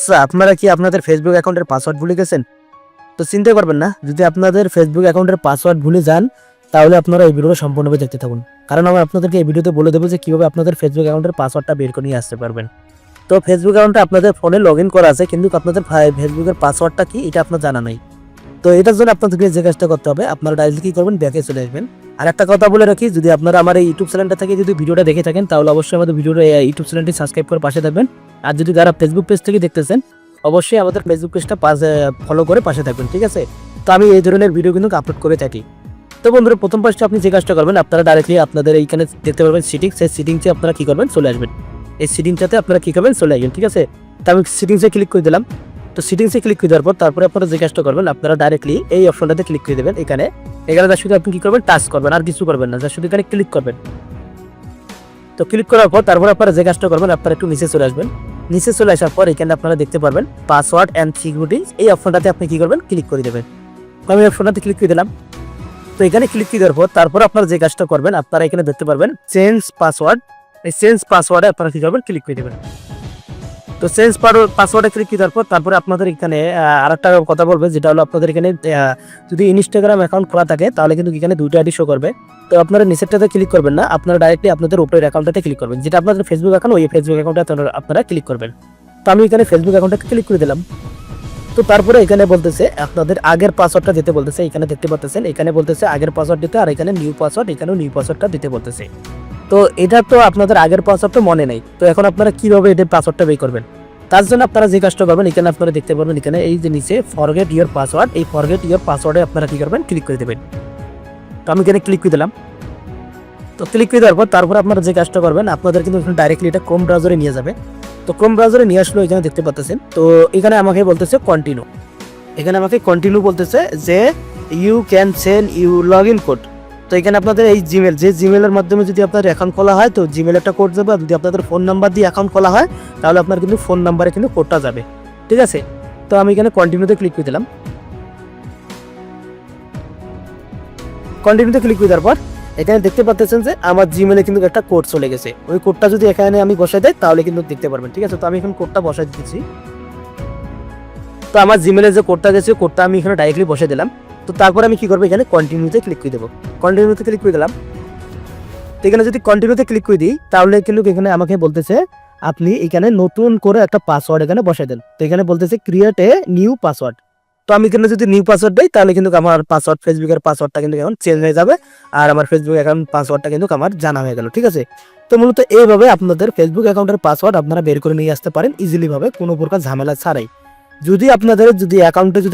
আচ্ছা, আপনারা কি আপনাদের ফেসবুক অ্যাকাউন্টের পাসওয়ার্ড ভুলে গেছেন? তো চিন্তা করবেন না, যদি আপনাদের ফেসবুক অ্যাকাউন্টের পাসওয়ার্ড ভুলে যান তাহলে আপনারা এই ভিডিওটা সম্পূর্ণভাবে দেখতে থাকুন। কারণ আমি আপনাদেরকে এই ভিডিওতে বলে দেবো যে কীভাবে আপনাদের ফেসবুক অ্যাকাউন্টের পাসওয়ার্ডটা বের করে নিয়ে আসতে পারবেন। তো ফেসবুক অ্যাকাউন্টটা আপনাদের ফোনে লগ ইন করা আছে, কিন্তু আপনাদের ফেসবুকের পাসওয়ার্ডটা কি এটা আপনার জানা নাই। তো এটার জন্য আপনাদেরকে যে কাজটা করতে হবে, আপনারা ডাইরেক্টলি কী করবেন, ব্যাকে চলে আসবেন। আর একটা কথা বলে রাখি, যদি আপনারা আমার এই ইউটিউব চ্যানেলটা থেকে যদি ভিডিওটা দেখে থাকেন তাহলে অবশ্যই আমাদের ভিডিওটা ইউটিউব চ্যানেলটি সাবস্ক্রাইব করে পাশে থাকবেন। আর যদি যারা ফেসবুক পেজ থেকে দেখতেছেন অবশ্যই আমাদের ফেসবুক পেজটা ফলো করে পাশে থাকবেন, ঠিক আছে? তো আমি এই ধরনের ভিডিও কিন্তু আপলোড করে থাকি। তো বন্ধুরা, প্রথম পাশে আপনি যে কাজটা করবেন, আপনারা ডাইরেক্টলি আপনাদের এইখানে দেখতে পারবেন সেটিংস, সেই সেটিংসে আপনারা কী করবেন, চলে আসবেন। এই সেটিংসটাতে আপনারা কী করবেন, চলে আসবেন, ঠিক আছে? তো আমি সেটিংসে ক্লিক করে দিলাম। তো সেটিংসে ক্লিক করে দেওয়ার পর তারপরে আপনারা যে কাজটা করবেন, আপনারা ডাইরেক্টলি এই অপশনটাতে ক্লিক করে দেবেন। এখানে যা শুধু আপনি কী করবেন, টাচ করবেন, আর কিছু করবেন না, যা শুধু এখানে ক্লিক করবেন। তো ক্লিক করার পর তারপরে আপনারা যে কাজটা করবেন, আপনারা একটু নিচে চলে আসবেন। নিচে চলে আসার পর এখানে আপনারা দেখতে পারবেন পাসওয়ার্ড অ্যান্ড সিকিউরিটি, এই অপশনটাতে আপনি কী করবেন, ক্লিক করে দেবেন। তো আমি অপশনটাতে ক্লিক করে দিলাম। তো এখানে ক্লিক করে দেওয়ার পর তারপর আপনারা যে কাজটা করবেন, আপনারা এখানে দেখতে পারবেন চেঞ্জ পাসওয়ার্ড, এই চেঞ্জ পাসওয়ার্ডে আপনারা কী করবেন, ক্লিক করে দেবেন। তো চেঞ্জ পাসওয়ার্ডে ক্লিক করে দেওয়ার পর তারপরে আপনাদের এখানে আরেকটা কথা বলবে, যেটা হলো আপনাদের এখানে যদি ইনস্টাগ্রাম অ্যাকাউন্ট খোলা থাকে তাহলে কিন্তু এখানে দুইটা আইডি শো করবে। তো আপনারা নিচেরটাতে ক্লিক করবেন না, আপনারা ডাইরেক্টলি আপনাদের উপরের অ্যাকাউন্টটাতে ক্লিক করবেন, যেটা আপনাদের ফেসবুক অ্যাকাউন্ট, ওই ফেসবুক অ্যাকাউন্টে আপনারা ক্লিক করবেন। তো আমি এখানে ফেসবুক অ্যাকাউন্টটাতে ক্লিক করে দিলাম। তো তারপরে এখানে বলতেছে আপনাদের আগের পাসওয়ার্ডটা দিতে বলতেছে, এখানে দেখতে পাচ্ছেন এখানে বলতেছে আগের পাসওয়ার্ড দিতে, আর এখানে নিউ পাসওয়ার্ড, এখানেও নিউ পাসওয়ার্ডটা দিতে বলতেছে। তো এটা তো আপনাদের আগের পাসওয়ার্ডটা মনে নেই, তো এখন আপনারা কীভাবে এটার পাসওয়ার্ডটা বের করবেন? তার জন্য আপনারা যে কাজটা করবেন, এখানে আপনারা দেখতে পারবেন এখানে এই যে নিচে ফরগেট ইওর পাসওয়ার্ড, এই ফরগেট ইওর পাসওয়ার্ডে আপনারা কী করবেন, ক্লিক করে দেবেন। তো আমি এখানে ক্লিক করে দিলাম। তো ক্লিক করে দেওয়ার পর তারপর আপনারা যে কাজটা করবেন, আপনাদের কিন্তু ডাইরেক্টলি এটা ক্রোম ব্রাউজারে নিয়ে যাবে। তো ক্রোম ব্রাউজারে নিয়ে আসলো, এখানে দেখতে পাচ্ছেন। তো এখানে আমাকে বলতেছে কন্টিনিউ, এখানে আমাকে কন্টিনিউ বলতেছে যে you can send you log in code. তো এখানে আপনাদের এই জিমেল, যে জিমেলের মাধ্যমে যদি আপনার অ্যাকাউন্ট খোলা হয় তো জিমেল একটা কোড যাবে, আর যদি আপনাদের ফোন নাম্বার দিয়ে অ্যাকাউন্ট খোলা হয় তাহলে আপনার কিন্তু ফোন নাম্বারে কিন্তু কোডটা যাবে, ঠিক আছে? তো আমি এখানে কন্টিনিউতে ক্লিক করে দিলাম। কন্টিনিউতে ক্লিক করে দেওয়ার পর এখানে দেখতে পাচ্ছেন যে আমার জিমেলে কিন্তু একটা কোড চলে গেছে। ওই কোডটা যদি এখানে আমি বসাই দেয় তাহলে কিন্তু দেখতে পারবেন, ঠিক আছে? তো আমি এখন কোডটা বসাই দিচ্ছি। তো আমার জিমেলে যে কোডটা গেছে, কোডটা আমি এখানে ডাইরেক্টলি বসে দিলাম। তো তারপর আমি কি করবো, এখানে কন্টিনিউতে ক্লিক করে দেবো। কন্টিনিউতে ক্লিক করে দিলাম। তো এখানে যদি কন্টিনিউতে ক্লিক করে দিই তাহলে কিন্তু এখানে আমাকে বলতেছে আপনি এখানে নতুন করে একটা পাসওয়ার্ড এখানে বসাই দেন। তো এখানে বলতেছে ক্রিয়েট এ নিউ পাসওয়ার্ড। তো আমি এখানে যদি নিউ পাসওয়ার্ড দিই তাহলে কিন্তু আমার পাসওয়ার্ড, ফেসবুকের পাসওয়ার্ডটা কিন্তু এখন চেঞ্জ হয়ে যাবে, আর আমার ফেসবুক অ্যাকাউন্ট পাসওয়ার্ডটা কিন্তু আমার জানা হয়ে গেল, ঠিক আছে? তো মূলত এইভাবে আপনাদের ফেসবুক অ্যাকাউন্টের পাসওয়ার্ড আপনারা বের করে নিয়ে আসতে পারেন ইজিলি ভাবে, কোনো প্রকার ঝামেলা ছাড়াই। যদি আপনাদের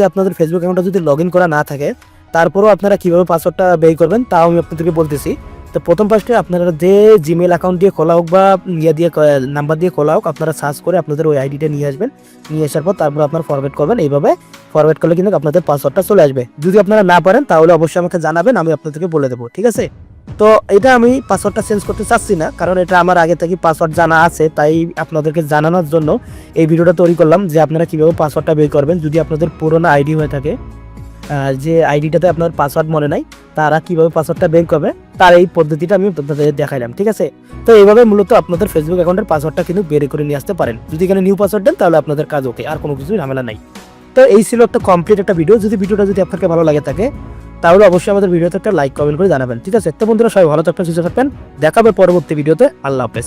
আপনাদের ফেসবুক অ্যাকাউন্টটা যদি লগ ইন করা না থাকে, তারপরেও আপনারা কীভাবে পাসওয়ার্ডটা বের করবেন তাও আমি আপনাদেরকে বলতেছি। তো প্রথম ফার্স্টে আপনারা যে জিমেল অ্যাকাউন্ট দিয়ে খোলা হোক বা নাম্বার দিয়ে খোলা হোক, আপনারা সার্চ করে আপনাদের ওই আইডিটা নিয়ে আসবেন। নিয়ে আসার পর তারপর আপনারা ফরওয়ার্ড করবেন। এইভাবে ফরওয়ার্ড করলে কিন্তু আপনাদের পাসওয়ার্ডটা চলে আসবে। যদি আপনারা না পারেন তাহলে অবশ্যই আমাকে জানাবেন, আমি আপনাদেরকে বলে দেবো, ঠিক আছে? তো এটা আমি পাসওয়ার্ডটা চেঞ্জ করতে চাচ্ছি না, কারণ এটা আমার আগে থেকে পাসওয়ার্ড জানা আছে, তাই আপনাদেরকে জানানোর জন্য এই ভিডিওটা তৈরি করলাম যে আপনারা কীভাবে পাসওয়ার্ডটা বের করবেন। যদি আপনাদের পুরোনো আইডি হয়ে থাকে, যে আইডিটাতে আপনার পাসওয়ার্ড মনে নাই, তারা কীভাবে পাসওয়ার্ডটা বের করবে তার এই পদ্ধতিটা আমি আপনাদের দেখাইলাম, ঠিক আছে? তো এইভাবে মূলত আপনাদের ফেসবুক অ্যাকাউন্টের পাসওয়ার্ডটা কিন্তু বের করে নিয়ে আসতে পারেন। যদি এখানে নিউ পাসওয়ার্ড দেন তাহলে আপনাদের কাজ ওকে, আর কোনো কিছু ঝামেলা নাই। তো এই ছিল একটা কমপ্লিট একটা ভিডিও। ভিডিওটা যদি আপনাকে ভালো লাগে থাকে তাহলে অবশ্যই আমাদের ভিডিওতে একটা লাইক কমেন্ট করে জানাবেন, ঠিক আছে? তো বন্ধুরা, সবাই ভালো থাকবেন, সুস্থ থাকবেন, দেখা হবে পরবর্তী ভিডিওতে। আল্লাহ হাফেজ।